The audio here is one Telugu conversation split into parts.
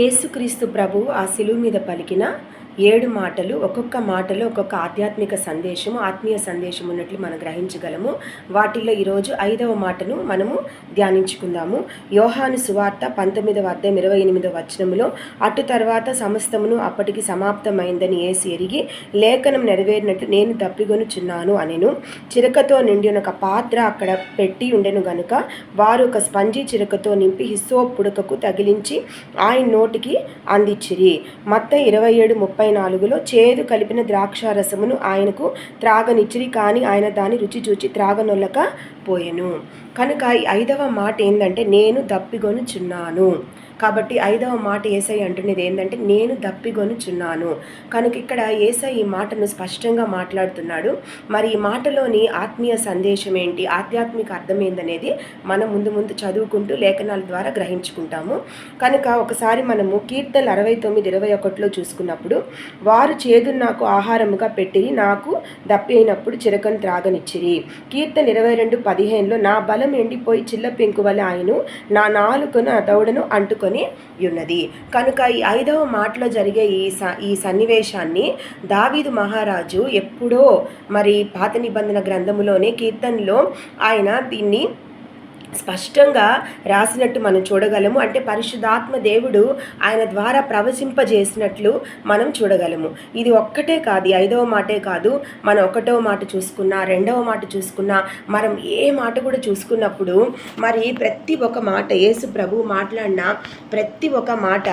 యేసుక్రీస్తు ప్రభువు ఆ శిలువ మీద పలికిన 7 మాటలు, ఒక్కొక్క మాటలో ఒక్కొక్క ఆధ్యాత్మిక సందేశము, ఆత్మీయ సందేశం ఉన్నట్లు మనం గ్రహించగలము. వాటిల్లో ఈరోజు 5వ మాటను మనము ధ్యానించుకుందాము. యోహాను సువార్త 19వ అధ్యాయం 28వ వచనములో, అటు తర్వాత సమస్తమును అప్పటికి సమాప్తమైందని యేసు ఎరిగి లేఖనం నెరవేరినట్లు నేను తప్పిగొనుచున్నాను అనెను. చిరకతో నిండి ఒక పాత్ర అక్కడ పెట్టి ఉండెను గనుక వారు ఒక స్పంజి చిరకతో నింపి హిస్సోపు పుడకకు తగిలించి ఆయన నోటికి అందించిరి. మత్తయి 27:34లో చేదు కలిపిన ద్రాక్షారసమును ఆయనకు త్రాగనిచ్చిరి, కానీ ఆయన దాని రుచి చూచి త్రాగనొల్లక పోయెను. కనుక ఈ 5వ మాట ఏంటంటే నేను దప్పిగొనుచున్నాను. కాబట్టి 5వ మాట యేసయ్య అంటున్నది ఏంటంటే నేను దప్పిగొనుచున్నాను. కనుక ఇక్కడ యేసయ్య ఈ మాటను స్పష్టంగా మాట్లాడుతున్నాడు. మరి ఈ మాటలోని ఆత్మీయ సందేశం ఏంటి, ఆధ్యాత్మిక అర్థం ఏందనేది మనం ముందు చదువుకుంటూ లేఖనాల ద్వారా గ్రహించుకుంటాము. కనుక ఒకసారి మనము కీర్తనలు 69:21లో చూసుకున్నప్పుడు, వారు చేదును నాకు ఆహారముగా పెట్టిరి, నాకు దప్పి అయినప్పుడు చిరకను త్రాగనిచ్చిరి. కీర్తన 22:15లో నా బలం ఎండిపోయి చిల్ల పెంకు వలె ఆయను, నా నాలుకను నా దవడను అంటుకొని ఉన్నది. కనుక ఈ 5వ మాటలో జరిగే ఈ సన్నివేశాన్ని దావీదు మహారాజు ఎప్పుడో మరి పాత నిబంధన గ్రంథములోనే కీర్తనలో ఆయన దీన్ని స్పష్టంగా రాసినట్టు మనం చూడగలము. అంటే పరిశుద్ధాత్మ దేవుడు ఆయన ద్వారా ప్రవచింపజేసినట్లు మనం చూడగలము. ఇది ఒక్కటే కాదు, 5వ మాటే కాదు. మనం 1వ మాట చూసుకున్నా, 2వ మాట చూసుకున్నా, మనం ఏ మాట కూడా చూసుకున్నప్పుడు మరి ప్రతి ఒక్క మాట యేసు ప్రభు మాట్లాడిన ప్రతి ఒక్క మాట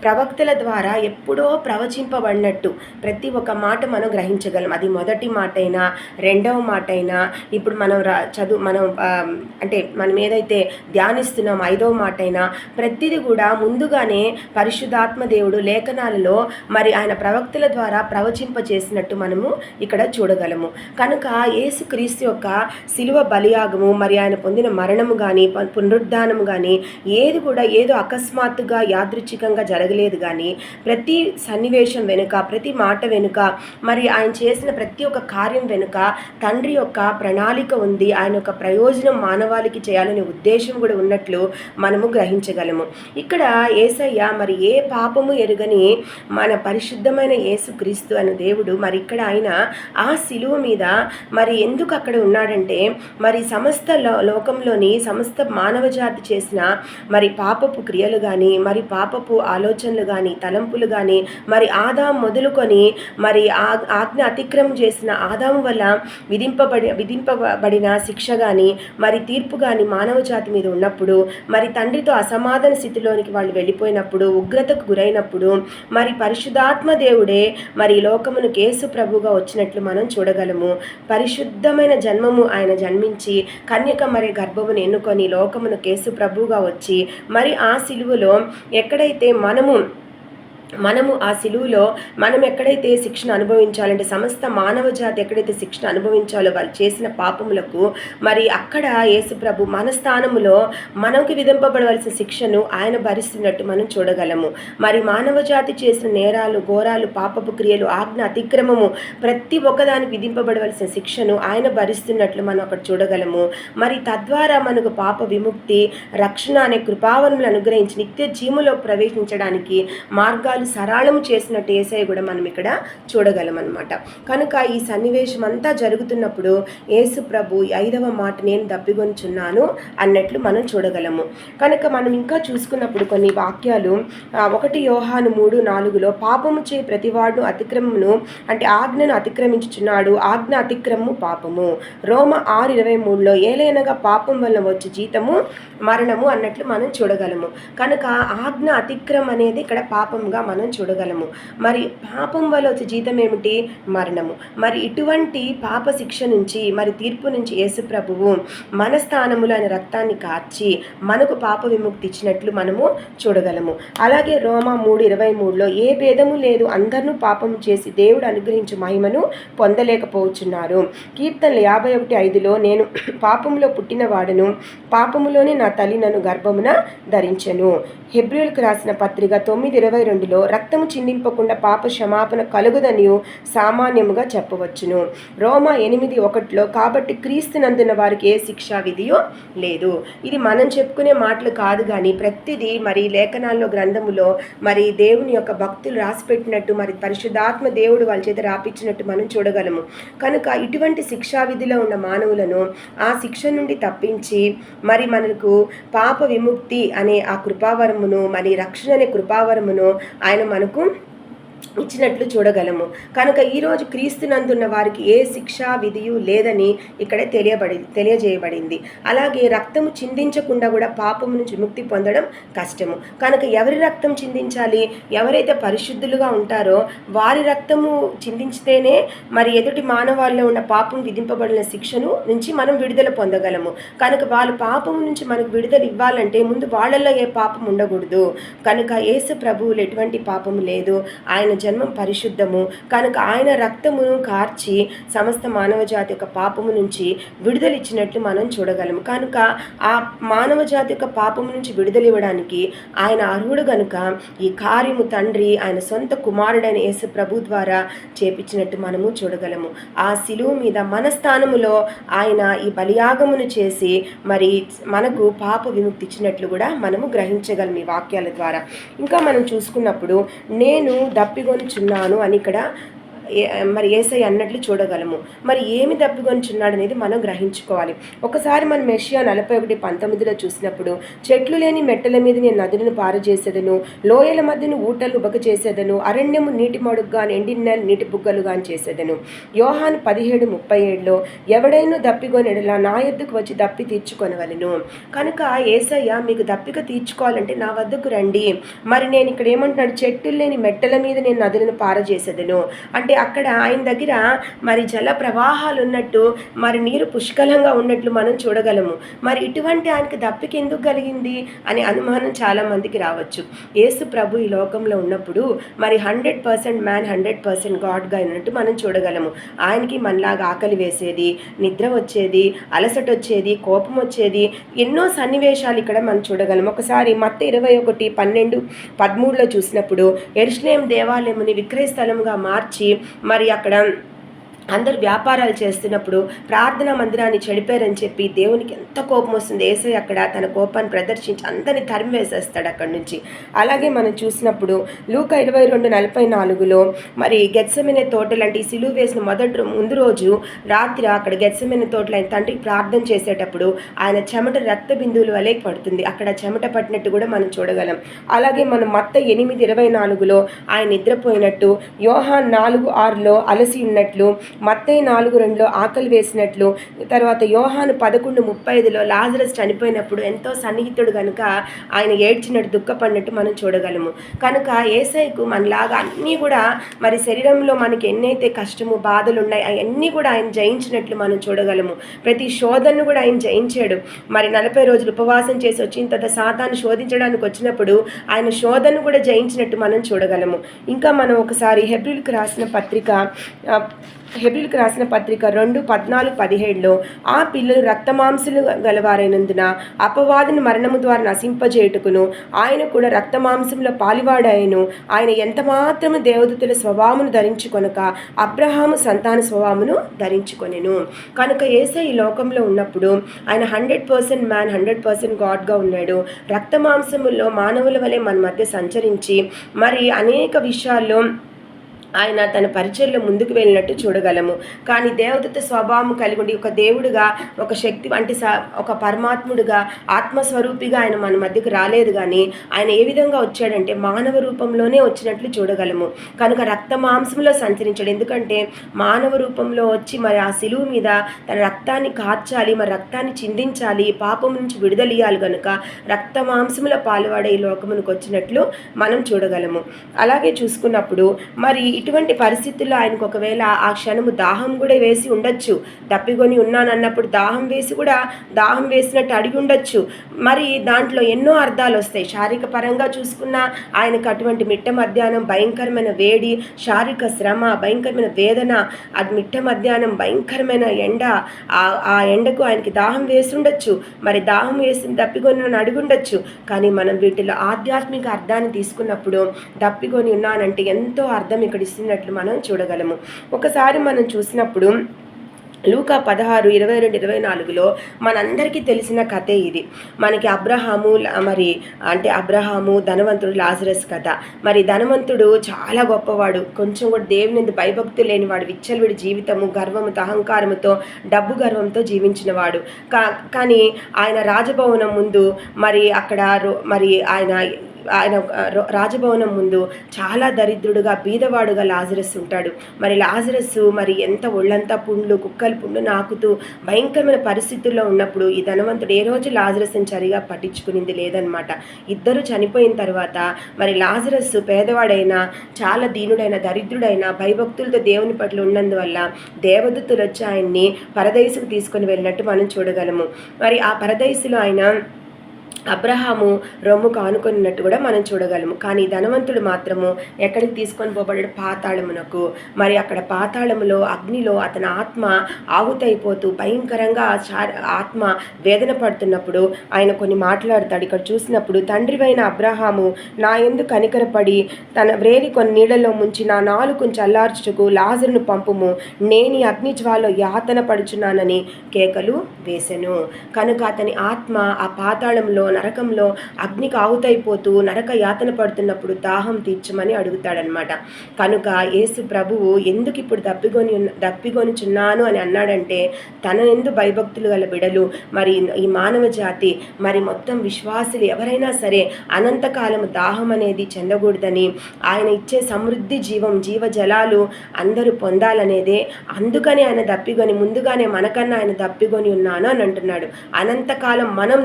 ప్రవక్తల ద్వారా ఎప్పుడో ప్రవచింపబడినట్టు ప్రతి ఒక్క మాట మనం గ్రహించగలం. అది మొదటి మాట అయినా, 2వ మాట అయినా, ఇప్పుడు మనం అంటే మనం ఏదైతే ధ్యానిస్తున్నాం 5వ మాట అయినా, ప్రతిదీ కూడా ముందుగానే పరిశుద్ధాత్మ దేవుడు లేఖనాలలో మరి ఆయన ప్రవక్తల ద్వారా ప్రవచింపచేసినట్టు మనము ఇక్కడ చూడగలము. కనుక యేసుక్రీస్తు యొక్క శిలువ బలియాగము, మరి ఆయన పొందిన మరణము కానీ పునరుద్ధానము కానీ ఏదో అకస్మాత్తుగా యాదృచ్ఛికంగా జరగలేదు. కానీ ప్రతి సన్నివేశం వెనుక, ప్రతి మాట వెనుక, మరి ఆయన చేసిన ప్రతి ఒక్క కార్యం వెనుక తండ్రి యొక్క ప్రణాళిక ఉంది. ఆయన యొక్క ప్రయోజనం మానవాళికి చేయాలని ఉద్దేశం కూడా ఉన్నట్లు మనము గ్రహించగలము. ఇక్కడ యేసయ్య మరి ఏ పాపము ఎరుగని మన పరిశుద్ధమైన యేసుక్రీస్తు అనే దేవుడు మరి ఇక్కడ ఆయన ఆ శిలువ మీద మరి ఎందుకు అక్కడ ఉన్నాడంటే, మరి సమస్త లోకంలోని సమస్త మానవ జాతి చేసిన మరి పాపపు క్రియలు కానీ, మరి పాపపు ఆలోచనలు కానీ, తలంపులు కానీ, మరి ఆదాము మొదలుకొని మరి ఆజ్ఞ అతిక్రమం చేసిన ఆదాము వల్ల విధింపబడిన శిక్ష కానీ, మరి తీర్పు కానీ మానవ జాతి మీద ఉన్నప్పుడు, మరి తండ్రితో అసమాధాన స్థితిలోనికి వాళ్ళు వెళ్ళిపోయినప్పుడు, ఉగ్రతకు గురైనప్పుడు, మరి పరిశుద్ధాత్మ దేవుడే మరి లోకమును యేసు ప్రభుగా వచ్చినట్లు మనం చూడగలము. పరిశుద్ధమైన జన్మము ఆయన జన్మించి కన్యక మరి గర్భమును ఎన్నుకొని లోకమును యేసు ప్రభుగా వచ్చి, మరి ఆ శిలువలో ఎక్కడైతే మనము ఆ శిలువలో మనం ఎక్కడైతే శిక్షణ అనుభవించాలంటే, సమస్త మానవ జాతి ఎక్కడైతే శిక్షణ అనుభవించాలో వాళ్ళు చేసిన పాపములకు, మరి అక్కడ యేసు ప్రభు మన స్థానములో మనకు విధింపబడవలసిన శిక్షను ఆయన భరిస్తున్నట్టు మనం చూడగలము. మరి మానవ జాతి చేసిన నేరాలు, ఘోరాలు, పాపపు క్రియలు, ఆజ్ఞ అతిక్రమము, ప్రతి ఒక్కదానికి విధింపబడవలసిన శిక్షను ఆయన భరిస్తున్నట్లు మనం అక్కడ చూడగలము. మరి తద్వారా మనకు పాప విముక్తి, రక్షణ అనే కృపావరములు అనుగ్రహించి నిత్య జీవములో ప్రవేశించడానికి మార్గాలు సరళము చేసినట్టు యేసయ్య కూడా మనం ఇక్కడ చూడగలం అన్నమాట. కనుక ఈ సన్నివేశం అంతా జరుగుతున్నప్పుడు యేసు ప్రభు 5వ మాట నేను దప్పిగొనుచున్నాను అన్నట్లు మనం చూడగలము. కనుక మనం ఇంకా చూసుకున్నప్పుడు కొన్ని వాక్యాలు 1 యోహాను 3:4లో పాపము చే ప్రతివాడు అతిక్రమమును అంటే ఆజ్ఞను అతిక్రమించుచున్నాడు, ఆజ్ఞ అతిక్రమము పాపము. రోమ 6:23లో ఏలైనగా పాపం వల్ల వచ్చే జీతము మరణము అన్నట్లు మనం చూడగలము. కనుక ఆజ్ఞ అతిక్రమం అనేది ఇక్కడ పాపంగా మనం చూడగలము. మరి పాపం వల్ల వచ్చే జీతం ఏమిటి? మరణము. మరి ఇటువంటి పాప శిక్ష నుంచి, మరి తీర్పు నుంచి యేసు ప్రభువు మన స్థానములో ఆయన రక్తాన్ని కార్చి మనకు పాప విముక్తి ఇచ్చినట్లు మనము చూడగలము. అలాగే రోమా 3:23లో ఏ భేదము లేదు, అందరూ పాపము చేసి దేవుడు అనుగ్రహించు మహిమను పొందలేకపోతున్నారు. కీర్తనలు 51:5లో నేను పాపములో పుట్టిన వాడను, పాపములోనే నా తల్లి నన్ను గర్భమున ధరించెను. హెబ్రీయులకు రాసిన పత్రిక 9:22లో విషయంలో రక్తము చిందింపకుండా పాప క్షమాపణ కలుగుదనియు సామాన్యముగా చెప్పవచ్చును. రోమా 8:1 కాబట్టి క్రీస్తునందున వారికి ఏ శిక్షా విధియో లేదు. ఇది మనం చెప్పుకునే మాటలు కాదు, కానీ ప్రతిదీ మరి లేఖనాల్లో గ్రంథములో మరి దేవుని యొక్క భక్తులు రాసిపెట్టినట్టు, మరి పరిశుద్ధాత్మ దేవుడు వాళ్ళ చేత రాపించినట్టు మనం చూడగలము. కనుక ఇటువంటి శిక్షా విధిలో ఉన్న మానవులను ఆ శిక్ష నుండి తప్పించి మరి మనకు పాప విముక్తి అనే ఆ కృపావరమును, మరి రక్షణ అనే కృపావరమును ఆయన మనకు ఇచ్చినట్లు చూడగలము. కనుక ఈరోజు క్రీస్తునందున్న వారికి ఏ శిక్షా విధియు లేదని ఇక్కడ తెలియజేయబడింది. అలాగే రక్తము చిందించకుండా కూడా పాపము నుంచి విముక్తి పొందడం కష్టము. కనుక ఎవరి రక్తం చిందించాలి? ఎవరైతే పరిశుద్ధులుగా ఉంటారో వారి రక్తము చిందించితేనే మరి ఎదుటి మానవాళ్ళలో ఉన్న పాపం విధింపబడిన శిక్షను నుంచి మనం విడుదల పొందగలము. కనుక వాళ్ళ పాపము నుంచి మనకు విడుదల ఇవ్వాలంటే ముందు వాళ్ళల్లో ఏ పాపం ఉండకూడదు. కనుక యేసు ప్రభువులు ఎటువంటి పాపము లేదు, ఆయన జన్మం పరిశుద్ధము. కనుక ఆయన రక్తమును కార్చి సమస్త మానవ జాతి యొక్క పాపము నుంచి విడుదలిచ్చినట్లు మనం చూడగలము. కనుక ఆ మానవ జాతి యొక్క పాపము నుంచి విడుదలివ్వడానికి ఆయన అర్హుడు గనుక ఈ కార్యము తండ్రి ఆయన సొంత కుమారుడైన యేసు ప్రభు ద్వారా చేపించినట్టు మనము చూడగలము. ఆ శిలువ మీద మన స్థానములో ఆయన ఈ బలియాగమును చేసి మరి మనకు పాప విముక్తి ఇచ్చినట్లు కూడా మనము గ్రహించగలం ఈ వాక్యాల ద్వారా. ఇంకా మనం చూసుకున్నప్పుడు నేను దప్పిగొనుచున్నాను అని ఇక్కడ మరి యేసయ్య అన్నట్లు చూడగలము. మరి ఏమి దప్పిగొనుచున్నాడు అనేది మనం గ్రహించుకోవాలి. ఒకసారి మనం యెషయా 41:19 చూసినప్పుడు చెట్లు లేని మెట్టల మీద నేను నదులను పారజేసేదను, లోయల మధ్యను ఊటలు ఉబక చేసేదను, అరణ్యము నీటి మడుగ్గా ఎండిన నీటి బుగ్గలుగా చేసేదను. యోహాను 17:37 ఎవడైనా దప్పిగొనెడలా నా యొద్దకు వచ్చి దప్పి తీర్చుకొనవలెను. కనుక యేసయ్య మీకు దప్పిక తీర్చుకోవాలంటే నా వద్దకు రండి. మరి నేను ఇక్కడ ఏమంటున్నాడు? చెట్లు లేని మెట్టల మీద నేను నదులను పారజేసేదను అంటే అక్కడ ఆయన దగ్గర మరి జల ప్రవాహాలు ఉన్నట్టు, మరి నీరు పుష్కలంగా ఉన్నట్లు మనం చూడగలము. మరి ఇటువంటి ఆయనకి దప్పిక ఎందుకు కలిగింది అనే అనుమానం చాలా మందికి రావచ్చు. యేసు ప్రభు ఈ లోకంలో ఉన్నప్పుడు మరి 100% మ్యాన్ 100% గాడ్గా ఉన్నట్టు మనం చూడగలము. ఆయనకి మనలాగా ఆకలి వేసేది, నిద్ర వచ్చేది, అలసట వచ్చేది, కోపం వచ్చేది, ఎన్నో సన్నివేశాలు ఇక్కడ మనం చూడగలం. ఒకసారి మత్తయి 21:12-13 చూసినప్పుడు యెరూషలేము దేవాలయముని విక్రయ స్థలంగా మార్చి మరి అక్కడ అందరు వ్యాపారాలు చేస్తున్నప్పుడు ప్రార్థనా మందిరాన్ని చెడిపారని చెప్పి దేవునికి ఎంత కోపం వస్తుంది. యేసయ్య అక్కడ తన కోపాన్ని ప్రదర్శించి అందరిని తరిమి వేసేస్తాడు అక్కడి నుంచి. అలాగే మనం చూసినప్పుడు లూకా 22:44 మరి గెత్సెమనే తోటలు అంటే ఈ సిలువ వేసిన ముందు రోజు రాత్రి అక్కడ గెత్సెమనే తోటలు ఆయన తండ్రికి ప్రార్థన చేసేటప్పుడు ఆయన చెమట రక్త బిందువుల వలె పడుతుంది. అక్కడ చెమట పట్టినట్టు కూడా మనం చూడగలం. అలాగే మనం మత్తయి 8:24 ఆయన నిద్రపోయినట్టు, యోహాను 4:6 అలసి ఉన్నట్లు, మత్తయి 4:2 ఆకలి వేసినట్లు, తర్వాత యోహాను 11:35 లాజరస్ చనిపోయినప్పుడు ఎంతో సన్నిహితుడు కనుక ఆయన ఏడ్చినట్టు దుఃఖపడినట్టు మనం చూడగలము. కనుక యేసయ్యకు మనలాగా అన్నీ కూడా మరి శరీరంలో మనకి ఎన్నైతే కష్టము బాధలు ఉన్నాయి అవన్నీ కూడా ఆయన జయించినట్లు మనం చూడగలము. ప్రతి శోధనను కూడా ఆయన జయించాడు. మరి 40 రోజులు ఉపవాసం చేసి వచ్చిన తర్వాత సాతాను శోధించడానికి వచ్చినప్పుడు ఆయన శోధనను కూడా జయించినట్టు మనం చూడగలము. ఇంకా మనం ఒకసారి హెబ్రీయులకు రాసిన పత్రిక 2:14-17 ఆ పిల్లలు రక్తమాంసులు గలవారైనందున అపవాదిని మరణము ద్వారా నశింపజేయుటకును ఆయన కూడా రక్తమాంసంలో పాలివాడాయను. ఆయన ఎంత మాత్రము దేవదూతల స్వభావమును ధరించుకొనక అబ్రహాము సంతాన స్వభావమును ధరించుకొనెను. కనుక యేసయ్య ఈ లోకంలో ఉన్నప్పుడు ఆయన 100% మ్యాన్ 100% గాడ్గా ఉన్నాడు. రక్తమాంసముల్లో మానవుల వలె మన మధ్య సంచరించి మరి అనేక విషయాల్లో ఆయన తన పరిచయంలో ముందుకు వెళ్ళినట్టు చూడగలము. కానీ దేవదూత స్వభావం కలిగి ఉండి ఒక దేవుడుగా, ఒక శక్తి అంటే ఒక పరమాత్ముడుగా, ఆత్మస్వరూపిగా ఆయన మన మధ్యకు రాలేదు. కానీ ఆయన ఏ విధంగా వచ్చాడంటే మానవ రూపంలోనే వచ్చినట్లు చూడగలము. కనుక రక్త మాంసంలో సంచరించాడు. ఎందుకంటే మానవ రూపంలో వచ్చి మరి ఆ శిలువ మీద తన రక్తాన్ని కార్చాలి, మరి రక్తాన్ని చిందించాలి, పాపం నుంచి విడుదలియాలి. కనుక రక్త మాంసంలో పాలువాడే ఈ లోకమునికి వచ్చినట్లు మనం చూడగలము. అలాగే చూసుకున్నప్పుడు మరి ఇటువంటి పరిస్థితుల్లో ఆయనకు ఒకవేళ ఆ క్షణము దాహం కూడా వేసి ఉండొచ్చు. తప్పికొని ఉన్నానన్నప్పుడు దాహం వేసినట్టు అడిగి ఉండొచ్చు. మరి దాంట్లో ఎన్నో అర్థాలు వస్తాయి. శారీరక పరంగా చూసుకున్నా ఆయనకు అటువంటి మిట్ట మధ్యాహ్నం భయంకరమైన వేడి, శారీరక శ్రమ, భయంకరమైన వేదన, అది మిట్ట మధ్యాహ్నం భయంకరమైన ఎండ, ఆ ఎండకు ఆయనకి దాహం వేసి ఉండొచ్చు. మరి దాహం వేసి తప్పికొని అడిగి ఉండొచ్చు. కానీ మనం వీటిలో ఆధ్యాత్మిక అర్థాన్ని తీసుకున్నప్పుడు తప్పికొని ఉన్నానంటే ఎంతో అర్థం ఇక్కడ ఇస్తున్నట్లు మనం చూడగలము. ఒకసారి మనం చూసినప్పుడు లూకా 16:22-24 మనందరికీ తెలిసిన కథే ఇది. మనకి అబ్రహాము ధనవంతుడు లాజరస్ కథ. మరి ధనవంతుడు చాలా గొప్పవాడు, కొంచెం కూడా దేవుని భయభక్తి లేనివాడు, విచ్చలవిడి జీవితము, గర్వముతో అహంకారముతో డబ్బు గర్వంతో జీవించినవాడు. కానీ ఆయన రాజభవనం ముందు ఆయన రాజభవనం ముందు చాలా దరిద్రుడుగా బీదవాడుగా లాజరస్ ఉంటాడు. మరి లాజరస్ ఎంత ఒళ్ళంతా పుండ్లు, కుక్కలు పుండ్లు నాకుతూ భయంకరమైన పరిస్థితుల్లో ఉన్నప్పుడు ఈ ధనవంతుడు ఏ రోజు లాజరస్ని సరిగా పట్టించుకునింది లేదనమాట. ఇద్దరు చనిపోయిన తర్వాత మరి లాజరస్ పేదవాడైనా, చాలా దీనుడైన, దరిద్రుడైన, భయభక్తులతో దేవుని పట్ల ఉన్నందువల్ల దేవదూతలు వచ్చి ఆయన్ని పరదైసుకు తీసుకొని వెళ్ళినట్టు మనం చూడగలము. మరి ఆ పరదైసులో ఆయన అబ్రహాము రొమ్ము కానుకొనినట్టు కూడా మనం చూడగలము. కానీ ధనవంతుడు మాత్రము ఎక్కడికి తీసుకొని పోబడ్డాడు? పాతాళమునకు. మరి అక్కడ పాతాళములో అగ్నిలో అతని ఆత్మ ఆహుతైపోతూ భయంకరంగా ఆత్మ వేదన పడుతున్నప్పుడు ఆయన కొన్ని మాట్లాడతాడు. ఇక్కడ చూసినప్పుడు, తండ్రివైన అబ్రహాము నా యందు కనికరపడి తన వ్రేలి కొన్ని నీళ్ళలో ముంచి నా నాలుకను చల్లార్చుటకు లాజరును పంపుము, నేను అగ్ని జ్వాలో యాతన పడుచున్నానని కేకలు వేసెను. కనుక అతని ఆత్మ ఆ పాతాళంలో, నరకంలో అగ్నికి ఆహుతైపోతూ నరక యాతన పడుతున్నప్పుడు దాహం తీర్చమని అడుగుతాడనమాట. కనుక యేసు ప్రభువు ఎందుకు ఇప్పుడు దప్పిగొనుచున్నాను అని అన్నాడంటే, తన ఎందు భయభక్తులు గల బిడలు, మరి ఈ మానవ జాతి, మరి మొత్తం విశ్వాసులు ఎవరైనా సరే అనంతకాలము దాహం అనేది చెందకూడదని, ఆయన ఇచ్చే సమృద్ధి జీవజలాలు అందరూ పొందాలనేదే. అందుకని ఆయన ముందుగానే మనకన్నా ఆయన దప్పిగొని ఉన్నాను అని అంటున్నాడు. అనంతకాలం మనం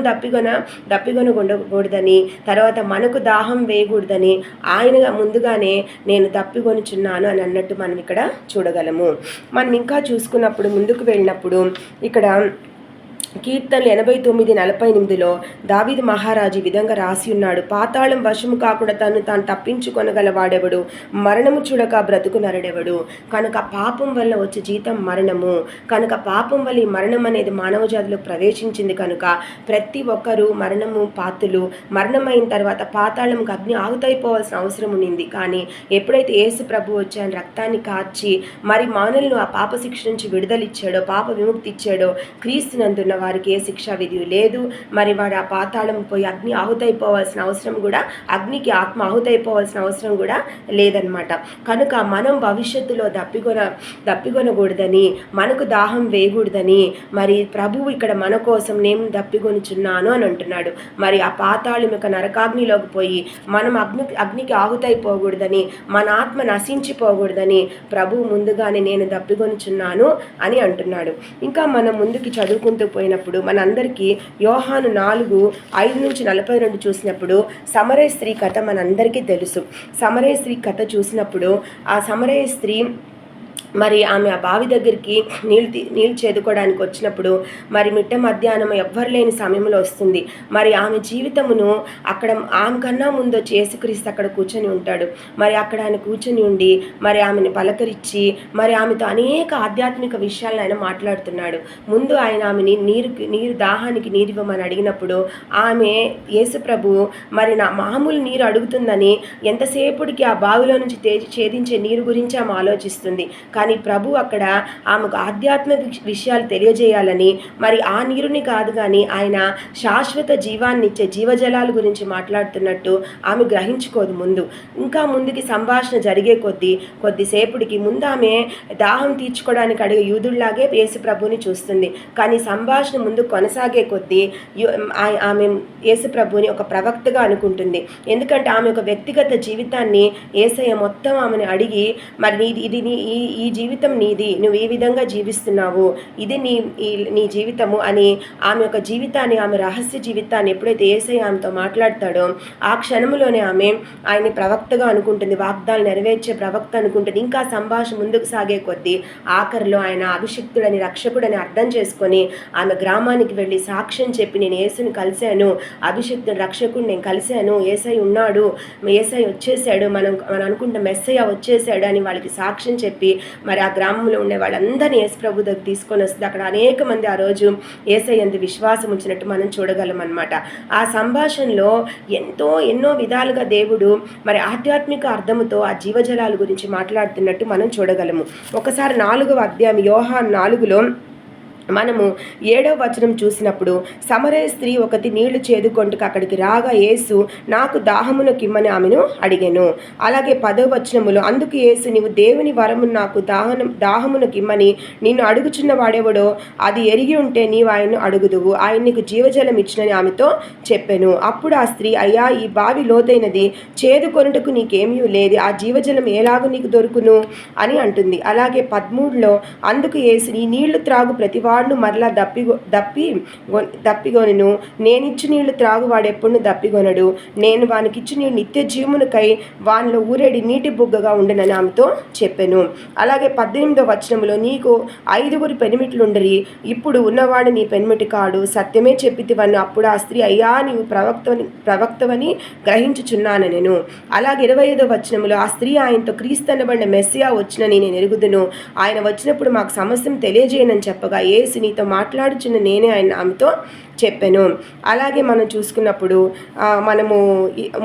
దప్పిగొనకూడదని, తర్వాత మనకు దాహం వేయకూడదని ఆయన ముందుగానే నేను దప్పిగొనుచున్నాను అని అన్నట్టు మనం ఇక్కడ చూడగలము. మనం ఇంకా చూసుకున్నప్పుడు, ముందుకు వెళ్ళినప్పుడు ఇక్కడ కీర్తనలు 89:48 దావీదు మహారాజు ఈ విధంగా రాసి ఉన్నాడు: పాతాళం వశము కాకుండా తాను తప్పించుకొనగలవాడెవడు, మరణము చూడక బ్రతుకు నరడెవడు. కనుక పాపం వల్ల వచ్చే జీతం మరణము. కనుక పాపం వల్ల ఈ మరణం అనేది మానవ జాతిలో ప్రవేశించింది. కనుక ప్రతి ఒక్కరూ మరణము పాత్రులు. మరణమైన తర్వాత పాతాళంకి అగ్ని ఆగుతైపోవాల్సిన అవసరం ఉండింది. కానీ ఎప్పుడైతే యేసు ప్రభు వచ్చి ఆయన రక్తాన్ని కార్చి మరి మానవులను ఆ పాప శిక్ష నుంచి విడుదలిచ్చాడో, పాప విముక్తి ఇచ్చాడో, క్రీస్తునందున్న వారికి ఏ శిక్షా విధి లేదు. మరి వాడు ఆ పాతాళం పోయి అగ్ని ఆహుతైపోవాల్సిన అవసరం కూడా, అగ్నికి ఆత్మ ఆహుతైపోవాల్సిన అవసరం కూడా లేదనమాట. కనుక మనం భవిష్యత్తులో దప్పిగొనకూడదని, మనకు దాహం వేయకూడదని మరి ప్రభువు ఇక్కడ మన కోసం నేను దప్పిగొనుచున్నాను అని అంటున్నాడు. మరి ఆ పాతాళం యొక్క నరకాగ్నిలోకి పోయి మనం అగ్నికి ఆహుతైపోకూడదని, మన ఆత్మ నశించిపోకూడదని ప్రభువు ముందుగానే నేను దప్పిగొనుచున్నాను అని అంటున్నాడు. ఇంకా మనం ముందుకి చదువుకుంటూ పోయినప్పుడు మనందరికీ యోహాను 4:5-42 చూసినప్పుడు సమరయ స్త్రీ కథ మనందరికీ తెలుసు. సమరయ స్త్రీ కథ చూసినప్పుడు ఆ సమరయ స్త్రీ మరి ఆమె ఆ బావి దగ్గరికి నీళ్ళు చేదుకోవడానికి వచ్చినప్పుడు మరి మిట్ట మధ్యాహ్నం ఎవ్వరు లేని సమయంలో వస్తుంది. మరి ఆమె జీవితమును అక్కడ ఆమె కన్నా ముందు వచ్చి యేసుక్రీస్తు అక్కడ కూర్చొని ఉంటాడు. మరి అక్కడ ఆయన కూర్చొని ఉండి మరి ఆమెను పలకరించి మరి ఆమెతో అనేక ఆధ్యాత్మిక విషయాలను ఆయన మాట్లాడుతున్నాడు. ముందు ఆయన ఆమెని నీరు దాహానికి నీరు ఇవ్వమని అడిగినప్పుడు ఆమె యేసు ప్రభు మరి నా మామూలు నీరు అడుగుతుందని ఎంతసేపుడికి ఆ బావిలో నుంచి ఛేదించే నీరు గురించి ఆమె ఆలోచిస్తుంది. కానీ ప్రభు అక్కడ ఆమెకు ఆధ్యాత్మిక విషయాలు తెలియజేయాలని మరి ఆ నీరుని కాదు కానీ ఆయన శాశ్వత జీవాన్ని ఇచ్చే జీవజలాల గురించి మాట్లాడుతున్నట్టు ఆమె గ్రహించుకోదు. ఇంకా ముందుకి సంభాషణ జరిగే కొద్దిసేపుడికి ముందు ఆమె దాహం తీర్చుకోవడానికి అడిగే యూదుల్లాగే యేసు ప్రభుని చూస్తుంది. కానీ సంభాషణ ముందు కొనసాగే కొద్దీ ఆమె యేసు ప్రభుని ఒక ప్రవక్తగా అనుకుంటుంది. ఎందుకంటే ఆమె ఒక వ్యక్తిగత జీవితాన్ని యేసయ్య మొత్తం ఆమెను అడిగి మరి ఈ జీవితం నీది, నువ్వు ఈ విధంగా జీవిస్తున్నావు, ఇది నీ జీవితము అని ఆమె యొక్క జీవితాన్ని, ఆమె రహస్య జీవితాన్ని ఎప్పుడైతే యేసయ్య ఆమెతో మాట్లాడతాడో ఆ క్షణంలోనే ఆమె ఆయన్ని ప్రవక్తగా అనుకుంటుంది, వాగ్దాలు నెరవేర్చే ప్రవక్త అనుకుంటుంది. ఇంకా సంభాషణ ముందుకు సాగే కొద్దీ ఆఖరిలో ఆయన అభిషిక్తుడని, రక్షకుడని అర్థం చేసుకొని ఆమె గ్రామానికి వెళ్ళి సాక్ష్యం చెప్పి, నేను యేసుని కలిశాను, అభిషిక్తుడు రక్షకుడు నేను కలిశాను, యేసయ్య ఉన్నాడు, యేసయ్య వచ్చేసాడు, మనం అనుకుంటే మెస్సయ్య వచ్చేసాడు అని వాళ్ళకి సాక్ష్యం చెప్పి మరి ఆ గ్రామంలో ఉండే వాళ్ళందరినీ యేసు ప్రభు దగ్గర తీసుకొని వస్తుంది. అక్కడ అనేక మంది ఆ రోజు యేసయ్య యందు విశ్వాసం ఉంచినట్టు మనం చూడగలం అన్నమాట. ఆ సంభాషణలో ఎన్నో విధాలుగా దేవుడు మరి ఆధ్యాత్మిక అర్థముతో ఆ జీవజలాల గురించి మాట్లాడుతున్నట్టు మనం చూడగలము. ఒకసారి 4వ అధ్యాయం యోహాను 4లో మనము 7వ వచనం చూసినప్పుడు, సమరయ స్త్రీ ఒకటి నీళ్లు చేదుకొంటకు అక్కడికి రాగా యేసు నాకు దాహమునకిమ్మని ఆమెను అడిగాను. అలాగే 10వ వచనములో, అందుకు యేసు నీవు దేవుని వరము నాకు దాహమునకిమ్మని నిన్ను అడుగుచున్న వాడెవడో అది ఎరిగి ఉంటే నీవు ఆయన్ను అడుగుదువు, ఆయన నీకు జీవజలం ఇచ్చినని ఆమెతో చెప్పాను. అప్పుడు ఆ స్త్రీ, అయ్యా ఈ బావి లోతైనది, చేదుకొనుటకు నీకేమీ లేదు, ఆ జీవజలం ఎలాగూ నీకు దొరుకును అని అంటుంది. అలాగే 13లో, అందుకు యేసు ఈ నీళ్లు త్రాగు ప్రతివాడును మరలా దప్పిగొనెను, నేనిచ్చు నీళ్లు త్రాగువాడెప్పుడు దప్పిగొనడు, నేను వానికిచ్చు నీళ్ళు నిత్య జీవమునకై వానిలో ఊరేడి నీటి బుగ్గగా ఉండనని ఆమెతో చెప్పాను. అలాగే 18వ వచనంలో, నీకు 5 పెనిమిట్లుండరి, ఇప్పుడు ఉన్నవాడు నీ పెనిమిటి కాడు, సత్యమే చెప్పితివన్ను. అప్పుడు ఆ స్త్రీ, అయ్యా నీవు ప్రవక్తవని గ్రహించుచున్నాను నేను. అలాగే 25వ వచనంలో, ఆ స్త్రీ ఆయనతో, క్రీస్తు అనబడిన మెస్సియా వచ్చినని నేను ఎరుగుదును, ఆయన వచ్చినప్పుడు మాకు సమస్తం తెలియజేయనని చెప్పగా, యేసు నీతో మాట్లాడుచున్న నేనే ఆయన ఆమెతో చెప్పాను. అలాగే మనం చూసుకున్నప్పుడు మనము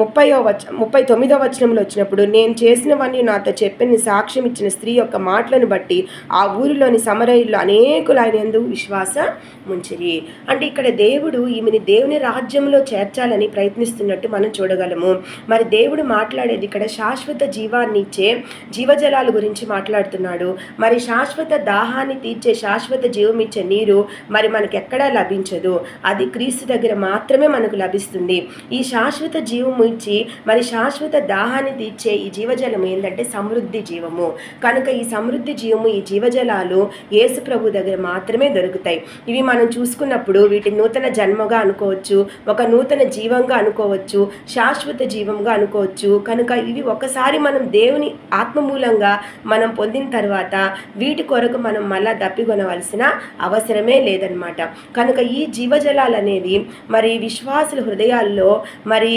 39వ వచనంలో వచ్చినప్పుడు, నేను చేసినవన్నీ నాతో చెప్పని సాక్ష్యం ఇచ్చిన స్త్రీ యొక్క మాటలను బట్టి ఆ ఊరిలోని సమరయుల్లో అనేకులు ఆయన యందు విశ్వాసం ఉంచిరి. అంటే ఇక్కడ దేవుడు ఈమెని దేవుని రాజ్యంలో చేర్చాలని ప్రయత్నిస్తున్నట్టు మనం చూడగలము. మరి దేవుడు మాట్లాడేది ఇక్కడ శాశ్వత జీవాన్ని ఇచ్చే జీవజలాల గురించి మాట్లాడుతున్నాడు. మరి శాశ్వత దాహాన్ని తీర్చే, శాశ్వత జీవం ఇచ్చే నీరు మరి మనకి ఎక్కడా లభించదు, అది క్రీస్తు దగ్గర మాత్రమే మనకు లభిస్తుంది. ఈ శాశ్వత జీవము ఇచ్చి మరి శాశ్వత దాహాన్ని తీర్చే ఈ జీవజలము ఏంటంటే సమృద్ధి జీవము. కనుక ఈ సమృద్ధి జీవము, ఈ జీవజలాలు యేసు ప్రభు దగ్గర మాత్రమే దొరుకుతాయి. ఇవి మనం చూసుకున్నప్పుడు వీటిని నూతన జన్మగా అనుకోవచ్చు, ఒక నూతన జీవంగా అనుకోవచ్చు, శాశ్వత జీవంగా అనుకోవచ్చు. కనుక ఇవి ఒకసారి మనం దేవుని ఆత్మమూలంగా మనం పొందిన తర్వాత వీటి కొరకు మనం మళ్ళా దప్పికొనవలసిన అవసరమే లేదనమాట. కనుక ఈ జీవజలాలు అనేవి మరి విశ్వాసుల హృదయాల్లో మరి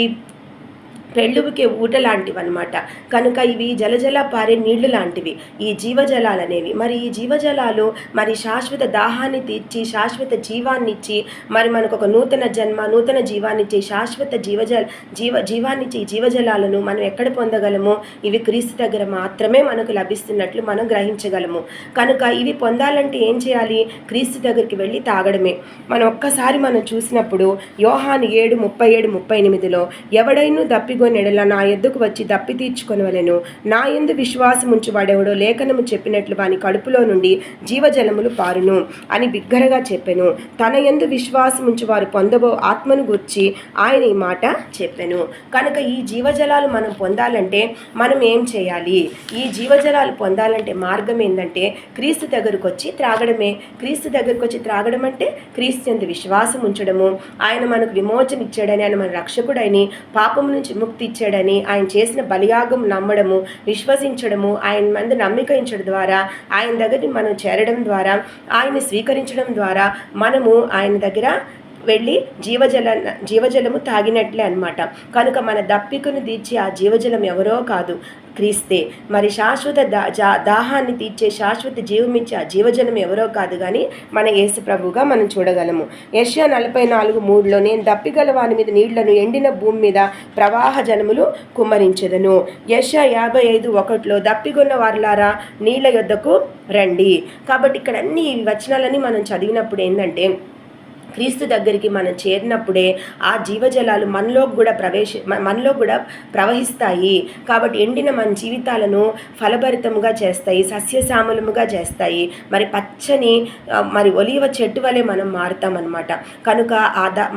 పెళ్ళువికే ఊట లాంటివి అనమాట. కనుక ఇవి జలజల పారే నీళ్లు లాంటివి ఈ జీవజలాలు అనేవి. మరి ఈ జీవజలాలు మరి శాశ్వత దాహాన్ని తీర్చి, శాశ్వత జీవాన్ని ఇచ్చి, మరి మనకు ఒక నూతన జన్మ, నూతన జీవాన్ని ఇచ్చి, శాశ్వత జీవాన్ని ఇచ్చి ఈ జీవజలాలను మనం ఎక్కడ పొందగలము? ఇవి క్రీస్తు దగ్గర మాత్రమే మనకు లభిస్తున్నట్లు మనం గ్రహించగలము. కనుక ఇవి పొందాలంటే ఏం చేయాలి? క్రీస్తు దగ్గరికి వెళ్ళి తాగడమే. ఒక్కసారి మనం చూసినప్పుడు యోహాను 7:37-38లో, ఎవడైనా నెడల నా ఎద్దుకు వచ్చి దప్పి తీర్చుకొనవలెను, నా యందు విశ్వాసం ఉంచువాడెవడో లేఖనము చెప్పినట్లు వాని కడుపులో నుండి జీవజలములు పారును అని బిగ్గరగా చెప్పెను. తన యందు విశ్వాసం ఉంచువారు పొందబో ఆత్మను గుర్చి ఆయన ఈ మాట చెప్పెను. కనుక ఈ జీవజలాలు మనం పొందాలంటే మనం ఏం చేయాలి? ఈ జీవజలాలు పొందాలంటే మార్గం ఏంటంటే క్రీస్తు దగ్గరకు వచ్చి త్రాగడమే. క్రీస్తు దగ్గరకు వచ్చి త్రాగడం అంటే క్రీస్తు యందు విశ్వాసం ఉంచడము, ఆయన మనకు విమోచన ఇచ్చాడని, ఆయన మన రక్షకుడని, పాపము నుంచి ముక్తి ఇచ్చాడని, ఆయన చేసిన బలియాగం నమ్మడము, విశ్వసించడము, ఆయన మంది నమ్మికించడం ద్వారా, ఆయన దగ్గర మనం చేరడం ద్వారా, ఆయన్ని స్వీకరించడం ద్వారా మనము ఆయన దగ్గర వెళ్ళి జీవజలము తాగినట్లే అన్నమాట. కనుక మన దప్పికను తీర్చి ఆ జీవజలం ఎవరో కాదు, క్రీస్తే. మరి శాశ్వత దాహాన్ని తీర్చే, శాశ్వత జీవమిచ్చే ఆ జీవజలం ఎవరో కాదు కానీ మన యేసు ప్రభువుగా మనం చూడగలము. యెషయా 44:3లో, నేను దప్పిగల వాని మీద నీళ్లను ఎండిన భూమి మీద ప్రవాహ జలములు కుమ్మరించెదను. యెషయా 55:1లో, దప్పిగొన్న వారులారా నీళ్ల యొద్దకు రండి. కాబట్టి ఇక్కడ అన్ని వచనాలని మనం చదివినప్పుడు ఏంటంటే క్రీస్తు దగ్గరికి మనం చేరినప్పుడే ఆ జీవజలాలు మనలో కూడా ప్రవహిస్తాయి. కాబట్టి ఎండిన మన జీవితాలను ఫలభరితముగా చేస్తాయి, సస్యశ్యామలముగా చేస్తాయి. మరి పచ్చని మరి ఒలీవ చెట్టు వలె మనం మారుతామన్నమాట. కనుక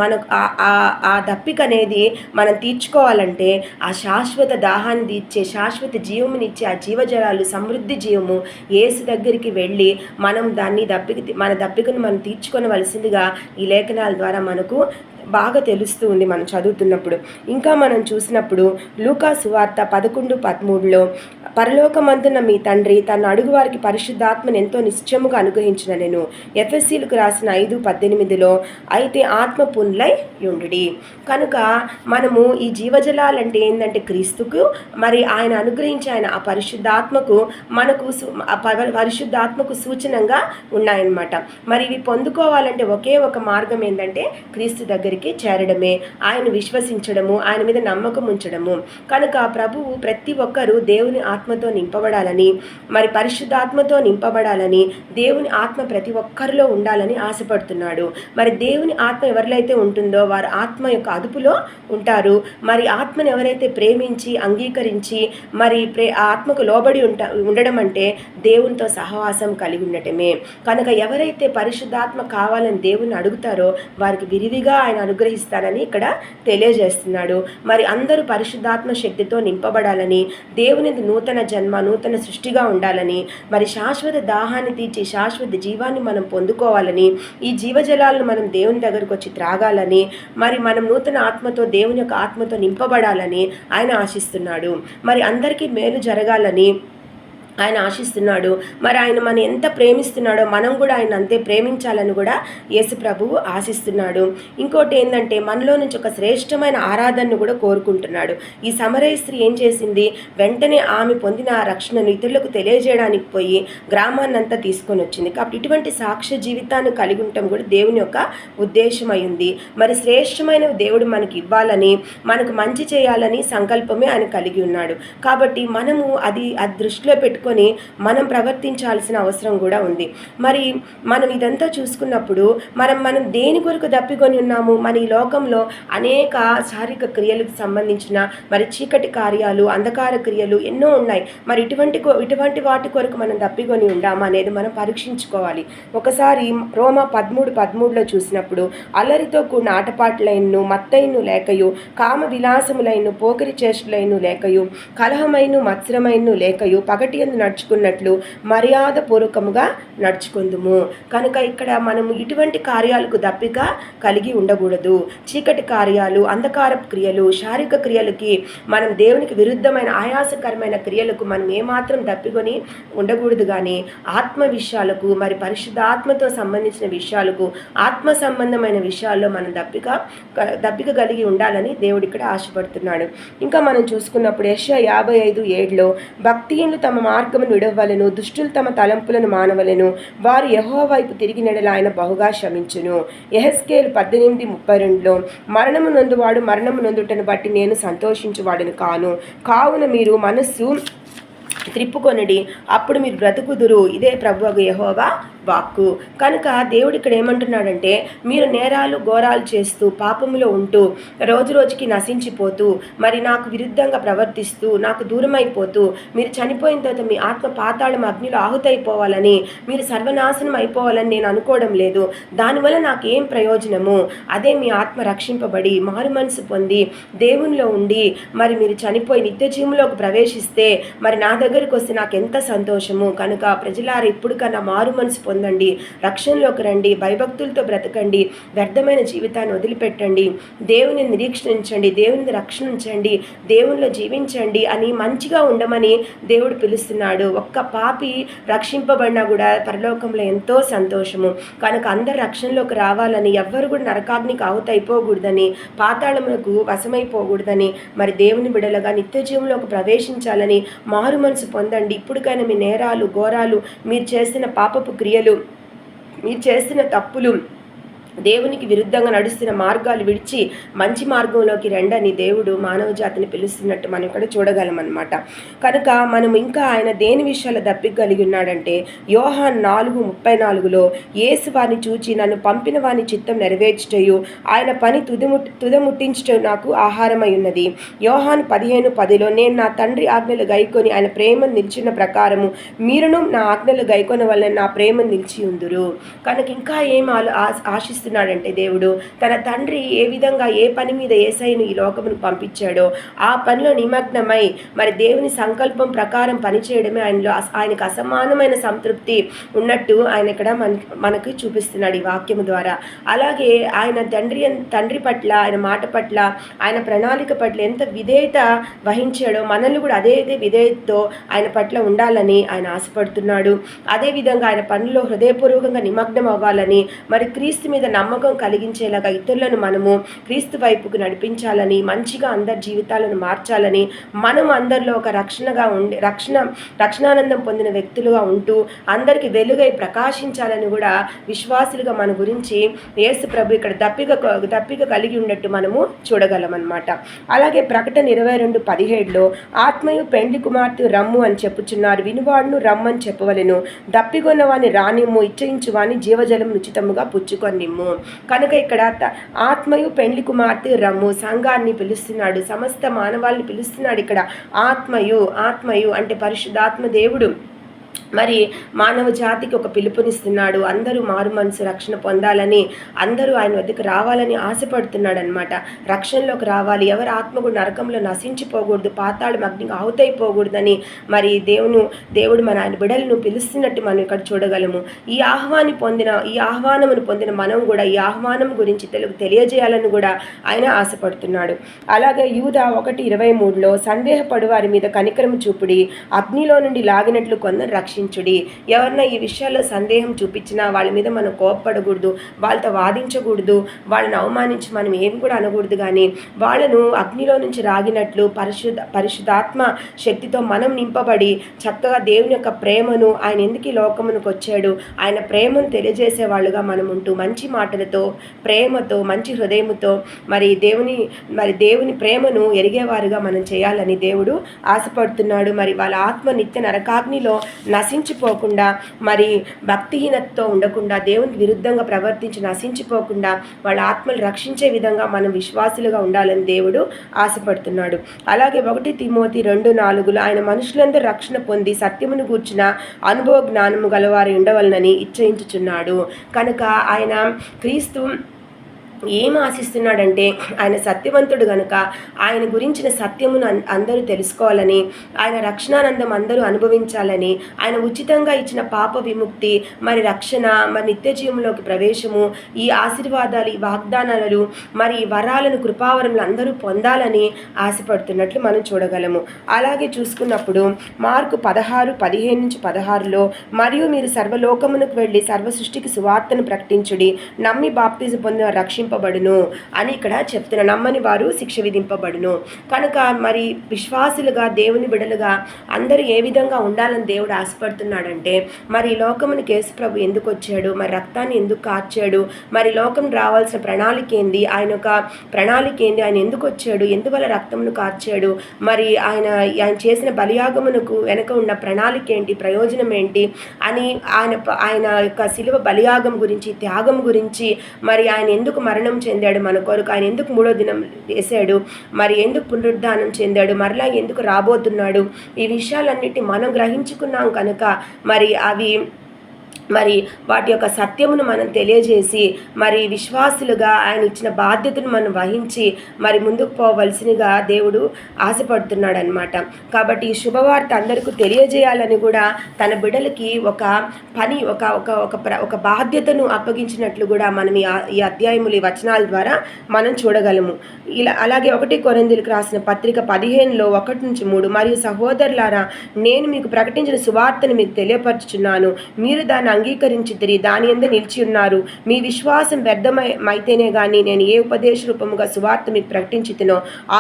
మనకు ఆ దప్పిక అనేది మనం తీర్చుకోవాలంటే ఆ శాశ్వత దాహాన్ని తీర్చే, శాశ్వత జీవమునిచ్చే ఆ జీవజలాలు, సమృద్ధి జీవము యేసు దగ్గరికి వెళ్ళి మనం మన దప్పికను మనం తీర్చుకొనవలసిందిగా ఈ లేఖనాల ద్వారా మనకు బాగా తెలుస్తూ ఉంది మనం చదువుతున్నప్పుడు. ఇంకా మనం చూసినప్పుడు లూకా సువార్త 11:13లో పరలోకమందున్న మీ తండ్రి తన అడుగు వారికి పరిశుద్ధాత్మను ఎంతో నిశ్చయముగా అనుగ్రహించిన నేను. ఎఫెసీలకు రాసిన 5:18లో అయితే ఆత్మ పుండ్లై యుండుడి. కనుక మనము ఈ జీవజలాలంటే ఏంటంటే క్రీస్తుకు, మరి ఆయన అనుగ్రహించి ఆయన ఆ పరిశుద్ధాత్మకు మనకు పరిశుద్ధాత్మకు సూచనంగా ఉన్నాయన్నమాట. మరి ఇవి పొందుకోవాలంటే ఒకే ఒక మార్గం ఏంటంటే క్రీస్తు దగ్గరికి చేరడమే, ఆయన విశ్వసించడము, ఆయన మీద నమ్మకం ఉంచడము. కనుక ప్రభువు ప్రతి ఒక్కరూ దేవుని ఆత్మతో నింపబడాలని, మరి పరిశుద్ధాత్మతో నింపబడాలని, దేవుని ఆత్మ ప్రతి ఒక్కరిలో ఉండాలని ఆశపడుతున్నాడు. మరి దేవుని ఆత్మ ఎవరిలైతే ఉంటుందో వారు ఆత్మ యొక్క అదుపులో ఉంటారు. మరి ఆత్మను ఎవరైతే ప్రేమించి అంగీకరించి మరి ఆత్మకు లోబడి ఉండడం అంటే దేవునితో సహవాసం కలిగి ఉండటమే. కనుక ఎవరైతే పరిశుద్ధాత్మ కావాలని దేవుని అడుగుతారో వారికి విరివిగా ఆయన అనుగ్రహిస్తారని ఇక్కడ తెలియజేస్తున్నాడు. మరి అందరూ పరిశుద్ధాత్మ శక్తితో నింపబడాలని, దేవుని నూతన జన్మ, నూతన సృష్టిగా ఉండాలని, మరి శాశ్వత దాహాన్ని తీర్చి శాశ్వత జీవాన్ని మనం పొందుకోవాలని, ఈ జీవజలాలను మనం దేవుని దగ్గరకు వచ్చి త్రాగాలని, మరి మనం నూతన ఆత్మతో దేవుని యొక్క ఆత్మతో నింపబడాలని ఆయన ఆశిస్తున్నాడు. మరి అందరికీ మేలు జరగాలని ఆయన ఆశిస్తున్నాడు. మరి ఆయన మనం ఎంత ప్రేమిస్తున్నాడో మనం కూడా ఆయన అంతే ప్రేమించాలని కూడా యేసు ప్రభువు ఆశిస్తున్నాడు. ఇంకోటి ఏంటంటే మనలో నుంచి ఒక శ్రేష్టమైన ఆరాధనను కూడా కోరుకుంటున్నాడు. ఈ సమరయ స్త్రీ ఏం చేసింది, వెంటనే ఆమె పొందిన ఆ రక్షణను ఇతరులకు తెలియజేయడానికి పోయి గ్రామాన్నంతా తీసుకొని వచ్చింది. కాబట్టి ఇటువంటి సాక్ష్య జీవితాన్ని కలిగి ఉండటం కూడా దేవుని యొక్క ఉద్దేశం అయింది. మరి శ్రేష్టమైన దేవుడు మనకి ఇవ్వాలని, మనకు మంచి చేయాలని సంకల్పమే ఆయన కలిగి ఉన్నాడు. కాబట్టి మనము అది దృష్టిలో పెట్టుకుని మనం ప్రవర్తించాల్సిన అవసరం కూడా ఉంది. మరి మనం ఇదంతా చూసుకున్నప్పుడు మనం దేని కొరకు దప్పికొని ఉన్నాము? మన ఈ లోకంలో అనేక శారీరక క్రియలకు సంబంధించిన మరి చీకటి కార్యాలు, అంధకార క్రియలు ఎన్నో ఉన్నాయి. మరి ఇటువంటి వాటి కొరకు మనం దప్పికొని ఉండామా అనేది మనం పరీక్షించుకోవాలి. ఒకసారి రోమా 13:13లో చూసినప్పుడు అల్లరితో కూడిన ఆటపాటలైను, మత్తైను లేకయు, కామ విలాసములైను, పోకిరి చేష్టలైను లేకయు, కలహమైను, మత్సరమైను లేకయు, పగటి నడుచుకున్నట్లు మర్యాద పూర్వకముగా నడుచుకుందుము. కనుక ఇక్కడ మనము ఇటువంటి కార్యాలకు దప్పిక కలిగి ఉండకూడదు. చీకటి కార్యాలు, అంధకారపు క్రియలు, శారీరక క్రియలకి, మనం దేవునికి విరుద్ధమైన ఆయాసకరమైన క్రియలకు మనం ఏమాత్రం దప్పికొని ఉండకూడదు. కానీ ఆత్మ విషయాలకు, మరి పరిశుద్ధాత్మతో సంబంధించిన విషయాలకు, ఆత్మ సంబంధమైన విషయాల్లో మనం దప్పిక కలిగి ఉండాలని దేవుడు ఇక్కడ ఆశపడుతున్నాడు. ఇంకా మనం చూసుకున్నప్పుడు యెషయా 55:7లో భక్తిహీనులు తమ మార్గమును విడవలెను, దుష్టులు తమ తలంపులను మానవలెను, వారు యెహోవా వైపు తిరిగి నెడల ఆయన బహుగా క్షమించును. యెహెజ్కేలు 18:32లో మరణము నొందువాడు మరణము నొందుటను బట్టి నేను సంతోషించువాడను కావున మీరు మనస్సు త్రిప్పుకొనడి, అప్పుడు మీరు బ్రతుకుదురు, ఇదే ప్రభువగు యెహోవా వాక్కు. కనుక దేవుడు ఇక్కడ ఏమంటున్నాడంటే, మీరు నేరాలు ఘోరాలు చేస్తూ పాపములో ఉంటూ రోజు రోజుకి నశించిపోతూ, మరి నాకు విరుద్ధంగా ప్రవర్తిస్తూ, నాకు దూరమైపోతూ, మీరు చనిపోయిన తర్వాత మీ ఆత్మ పాతాళం అగ్నిలో ఆహుతైపోవాలని, మీరు సర్వనాశనం అయిపోవాలని నేను అనుకోవడం లేదు. దానివల్ల నాకు ఏం ప్రయోజనము? అదే మీ ఆత్మ రక్షింపబడి మారు మనసు పొంది దేవునిలో ఉండి, మరి మీరు చనిపోయి నిత్య జీవంలోకి ప్రవేశిస్తే మరి నా దగ్గరికి వస్తే నాకు ఎంత సంతోషము. కనుక ప్రజలారా ఇప్పుడు కన్నా మారు మనసు పొందండి, రక్షణలోకి రండి, భయభక్తులతో బ్రతకండి, వ్యర్థమైన జీవితాన్ని వదిలిపెట్టండి, దేవుని నిరీక్షించండి, దేవుని రక్షణ ఉంచండి, దేవునిలో జీవించండి అని మంచిగా ఉండమని దేవుడు పిలుస్తున్నాడు. ఒక్క పాపి రక్షింపబడినా కూడా పరలోకంలో ఎంతో సంతోషము. కనుక అందరు రక్షణలోకి రావాలని, ఎవ్వరు కూడా నరకాగ్నికి ఆహుతైపోకూడదని, పాతాళములకు వశమైపోకూడదని, మరి దేవుని బిడలుగా నిత్య జీవంలోకి ప్రవేశించాలని మారు మనసు పొందండి. ఇప్పటికైనా మీ నేరాలు ఘోరాలు, మీరు చేసిన పాపపు క్రియలు, మీరు చేసిన తప్పులు దేవునికి విరుద్ధంగా నడుస్తున్న మార్గాలు విడిచి మంచి మార్గంలోకి రండని దేవుడు మానవ జాతిని పిలుస్తున్నట్టు మనం ఇక్కడ చూడగలమన్నమాట. కనుక మనం ఇంకా ఆయన దేని విషయాలు దప్పిక కలిగి ఉన్నాడంటే యోహాన్ 4:34లో యేసు వారిని చూచి నన్ను పంపిన వాని చిత్తం నెరవేర్చుటయు ఆయన పని తుదముట్టించుట నాకు ఆహారమై ఉన్నది. యోహాన్ 15:10లో నేను నా తండ్రి ఆజ్ఞలు గైకొని ఆయన ప్రేమను నిలిచిన ప్రకారము మీరును నా ఆజ్ఞలు గైకొన వల్ల నా ప్రేమను నిలిచి ఉందురు. కనుక ఇంకా ఏం ఆశిస్తున్నాడంటే దేవుడు తన తండ్రి ఏ విధంగా ఏ పని మీద యేసయ్యను ఈ లోకమును పంపించాడో ఆ పనిలో నిమగ్నమై మరి దేవుని సంకల్పం ప్రకారం పనిచేయడమే ఆయనకు అసమానమైన సంతృప్తి ఉన్నట్టు ఆయన ఇక్కడ మనకు చూపిస్తున్నాడు ఈ వాక్యము ద్వారా. అలాగే ఆయన తండ్రి పట్ల, ఆయన మాట పట్ల, ఆయన ప్రణాళిక పట్ల ఎంత విధేయత వహించాడో మనల్ని కూడా అదే విధేయతతో ఆయన పట్ల ఉండాలని ఆయన ఆశపడుతున్నాడు. అదేవిధంగా ఆయన పనుల్లో హృదయపూర్వకంగా నిమగ్నం అవ్వాలని, మరి క్రీస్తు మీద నమ్మకం కలిగించేలాగా ఇతరులను మనము క్రీస్తు వైపుకు నడిపించాలని, మంచిగా అందరి జీవితాలను మార్చాలని, మనం అందరిలో ఒక రక్షణగా ఉండి రక్షణానందం పొందిన వ్యక్తులుగా ఉంటూ అందరికీ వెలుగై ప్రకాశించాలని కూడా విశ్వాసులుగా మన గురించి యేసు ప్రభు ఇక్కడ దప్పిక కలిగి ఉన్నట్టు మనము చూడగలమన్నమాట. అలాగే ప్రకటన 22:17లో ఆత్మయు పెండ్లి కుమార్తె రమ్ము అని చెప్పుచున్నారు, వినువాడును రమ్మని చెప్పవలెను, దప్పిగొన్నవాని రానిమ్ము, ఇచ్చయించువాని జీవజలం ఉచితముగా పుచ్చుకొనిమ్ము. కనుక ఇక్కడ ఆత్మయు పెండ్లి కుమార్తె రమ్ము సంఘాన్ని పిలుస్తున్నాడు, సమస్త మానవాళ్ళని పిలుస్తున్నాడు. ఇక్కడ ఆత్మయు అంటే పరిశుద్ధాత్మ దేవుడు మరి మానవ జాతికి ఒక పిలుపునిస్తున్నాడు. అందరూ మారు మనసు రక్షణ పొందాలని, అందరూ ఆయన వద్దకు రావాలని ఆశపడుతున్నాడు అనమాట. రక్షణలోకి రావాలి, ఎవరి ఆత్మ కూడా నరకంలో నశించిపోకూడదు, పాతాళం అగ్నికి ఆహుతైపోకూడదని మరి దేవుడు మన ఆయన బిడ్డలను పిలుస్తున్నట్టు మనం ఇక్కడ చూడగలము. ఈ ఆహ్వానమును పొందిన మనం కూడా ఈ ఆహ్వానం గురించి తెలియజేయాలని కూడా ఆయన ఆశపడుతున్నాడు. అలాగే యూదా 1:23లో సందేహపడు వారి మీద కనికరము చూపుడి, అగ్నిలో నుండి లాగినట్లు కొందరు రక్షించుడి. ఎవరన్నా ఈ విషయాల్లో సందేహం చూపించినా వాళ్ళ మీద మనం కోపపడకూడదు, వాళ్ళతో వాదించకూడదు, వాళ్ళని అవమానించి మనం ఏం కూడా అనకూడదు. కానీ వాళ్ళను అగ్నిలో నుంచి రాగినట్లు పరిశుద్ధాత్మ శక్తితో మనం నింపబడి చక్కగా దేవుని యొక్క ప్రేమను, ఆయన ఎందుకు ఈ లోకమునకు వచ్చాడు, ఆయన ప్రేమను తెలియజేసే వాళ్ళుగా మనం ఉంటూ మంచి మాటలతో, ప్రేమతో, మంచి హృదయముతో మరి దేవుని ప్రేమను ఎరిగేవారుగా మనం చేయాలని దేవుడు ఆశపడుతున్నాడు. మరి వాళ్ళ ఆత్మ నిత్య నరకాగ్నిలో నశించిపోకుండా, మరి భక్తిహీనతతో ఉండకుండా, దేవునికి విరుద్ధంగా ప్రవర్తించి నశించిపోకుండా వాళ్ళ ఆత్మలు రక్షించే విధంగా మనం విశ్వాసులుగా ఉండాలని దేవుడు ఆశపడుతున్నాడు. అలాగే 1 తిమోతి 2:4లో ఆయన మనుషులందరూ రక్షణ పొంది సత్యమును గూర్చిన అనుభవ జ్ఞానము గలవారు ఉండవలనని ఇచ్చయించుచున్నాడు. కనుక ఆయన క్రీస్తు ఏం ఆశిస్తున్నాడంటే ఆయన సత్యవంతుడు గనుక ఆయన గురించిన సత్యమును అందరూ తెలుసుకోవాలని, ఆయన రక్షణానందం అందరూ అనుభవించాలని, ఆయన ఉచితంగా ఇచ్చిన పాప విముక్తి, మరి రక్షణ, మరి నిత్య జీవంలోకి ప్రవేశము, ఈ ఆశీర్వాదాలు, ఈ వాగ్దానాలు, మరి ఈ వరాలను, కృపావరములు అందరూ పొందాలని ఆశపడుతున్నట్లు మనం చూడగలము. అలాగే చూసుకున్నప్పుడు మార్కు 16:15-16లో మరియు మీరు సర్వలోకమునకు వెళ్ళి సర్వ సృష్టికి సువార్తను ప్రకటించుడి, నమ్మి బాప్తిజం పొందిన రక్షింపబడును అని ఇక్కడ చెప్తున్న, నమ్మని వారు శిక్ష విధింపబడును. కనుక మరి విశ్వాసులుగా, దేవుని బిడలుగా అందరూ ఏ విధంగా ఉండాలని దేవుడు ఆశపడుతున్నాడంటే, మరి ఈ లోకమునికి యేసు ప్రభు ఎందుకు వచ్చాడు, మరి రక్తాన్ని ఎందుకు కార్చాడు, మరి లోకం రావాల్సిన ప్రణాళిక ఏంది, ఆయన యొక్క ప్రణాళిక ఏంది, ఆయన ఎందుకు వచ్చాడు, ఎందువల్ల రక్తమును కార్చాడు, మరి ఆయన చేసిన బలియాగమునకు వెనక ఉన్న ప్రణాళిక ఏంటి, ప్రయోజనం ఏంటి అని ఆయన యొక్క శిలువ బలియాగం గురించి, త్యాగం గురించి, మరి ఆయన ఎందుకు మరణం చెందాడు మన కొరకు, ఆయన ఎందుకు 3వ దినం వేశాడు, మరి ఎందుకు పునరుద్ధానం చెందాడు, మరలా ఎందుకు రాబోతున్నాడు, ఈ విషయాలన్నిటి మనం గ్రహించుకున్నాం కనుక మరి వాటి యొక్క సత్యమును మనం తెలియజేసి, మరి విశ్వాసులుగా ఆయన ఇచ్చిన బాధ్యతను మనం వహించి మరి ముందుకు పోవలసినగా దేవుడు ఆశపడుతున్నాడు అనమాట. కాబట్టి ఈ శుభవార్త అందరికీ తెలియజేయాలని కూడా తన బిడ్డలకి ఒక పని, ఒక బాధ్యతను అప్పగించినట్లు కూడా మనం ఈ అధ్యాయములు, ఈ వచనాల ద్వారా మనం చూడగలము. అలాగే 1 కొరింథీయులకు రాసిన పత్రిక 15లో 1-3 మరియు సహోదరులారా, నేను మీకు ప్రకటించిన సువార్తను మీకు తెలియపరచుచున్నాను, మీరు దాన్ని అంగీకరించితిరి, దాని యందు నిలిచి ఉన్నారు. మీ విశ్వాసం వ్యర్థమైతేనే గాని నేను ఏ ఉపదేశ రూపముగా సువార్త మీకు ప్రకటించితినో ఆ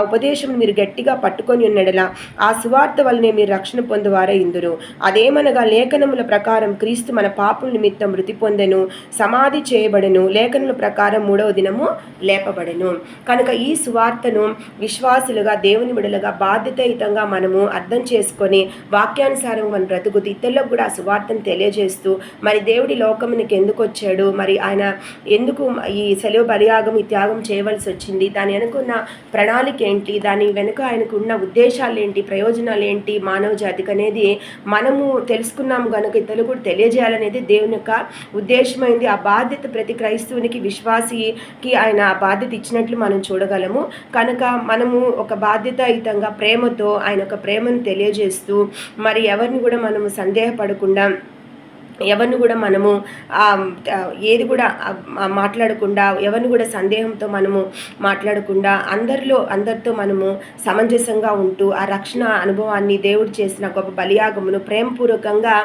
ఉపదేశమును మీరు గట్టిగా పట్టుకొని ఉన్నడలా ఆ సువార్త వలనే మీరు రక్షణ పొందువారే ఇందురు. అదేమనగా లేఖనముల ప్రకారం క్రీస్తు మన పాపుల నిమిత్తం మృతి పొందెను, సమాధి చేయబడెను, లేఖనముల ప్రకారం 3వ దినము లేపబడెను. కనుక ఈ సువార్తను విశ్వాసులుగా, దేవుని బిడ్డలుగా బాధ్యతాయుతంగా మనము అర్థం చేసుకొని వాక్యానుసారం మన బ్రతుకుతూ ఇతరులకు కూడా ఆ సువార్తను తెలియజేస్తూ, మరి దేవుడి లోకమునికి ఎందుకు వచ్చాడు, మరి ఆయన ఎందుకు ఈ సెలవు బలియాగం, ఈ త్యాగం చేయవలసి వచ్చింది, దాని వెనుకున్న ప్రణాళిక ఏంటి, దాని వెనుక ఆయనకు ఉన్న ఉద్దేశాలు ఏంటి, ప్రయోజనాలు ఏంటి మానవ జాతికి అనేది మనము తెలుసుకున్నాము కనుక ఇతరులు కూడా తెలియజేయాలనేది దేవుని యొక్క ఉద్దేశమైంది. ఆ బాధ్యత ప్రతి క్రైస్తవునికి, విశ్వాసికి ఆయన ఆ బాధ్యత ఇచ్చినట్లు మనం చూడగలము. కనుక మనము ఒక బాధ్యతాయుతంగా ప్రేమతో ఆయన యొక్క ప్రేమను తెలియజేస్తూ, మరి ఎవరిని కూడా మనము సందేహపడకుండా, ఎవరిని కూడా మనము ఏది కూడా మాట్లాడకుండా, ఎవరిని కూడా సందేహంతో మనము మాట్లాడకుండా, అందరితో మనము సమంజసంగా ఉంటూ ఆ రక్షణ అనుభవాన్ని, దేవుడు చేసిన గొప్ప బలియాగమును ప్రేమపూర్వకంగా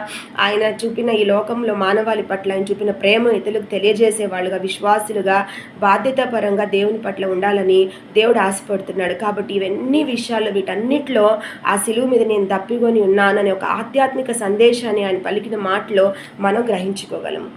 ఆయన చూపిన ఈ లోకంలో మానవాళి పట్ల ఆయన చూపిన ప్రేమ ఇతరులకు తెలియజేసే వాళ్ళుగా, విశ్వాసులుగా, బాధ్యతాపరంగా దేవుని పట్ల ఉండాలని దేవుడు ఆశపడుతున్నాడు. కాబట్టి ఇవన్నీ విషయాలు, వీటన్నిటిలో ఆ శిలువ మీద నేను తప్పికొని ఉన్నానని ఒక ఆధ్యాత్మిక సందేశాన్ని ఆయన పలికిన మాటలో మనం గ్రహించుకోగలము.